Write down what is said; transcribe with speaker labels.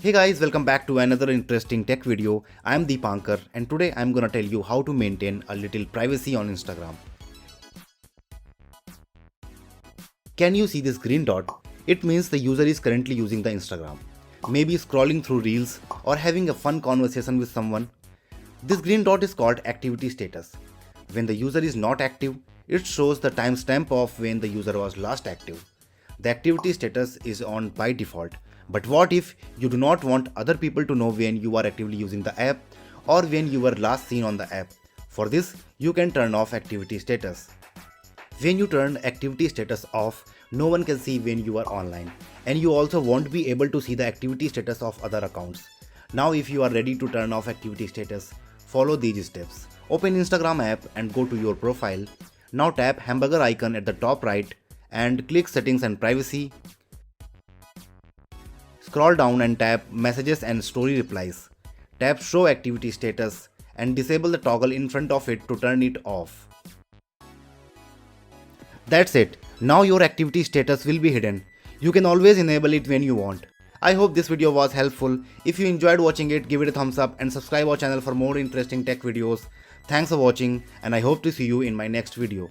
Speaker 1: Hey guys, welcome back to another interesting tech video. I am Deepankar and today I am gonna tell you how to maintain a little privacy on Instagram. Can you see this green dot? It means the user is currently using the Instagram. Maybe scrolling through reels or having a fun conversation with someone. This green dot is called activity status. When the user is not active, it shows the timestamp of when the user was last active. The activity status is on by default. But what if you do not want other people to know when you are actively using the app or when you were last seen on the app? For this, you can turn off activity status. When you turn activity status off, no one can see when you are online, and you also won't be able to see the activity status of other accounts. Now if you are ready to turn off activity status, follow these steps. Open Instagram app and go to your profile. Now tap hamburger icon at the top right and click settings and privacy. Scroll down and tap messages and story replies. Tap show activity status and disable the toggle in front of it to turn it off. That's it. Now your activity status will be hidden. You can always enable it when you want. I hope this video was helpful. If you enjoyed watching it, give it a thumbs up and subscribe our channel for more interesting tech videos. Thanks for watching and I hope to see you in my next video.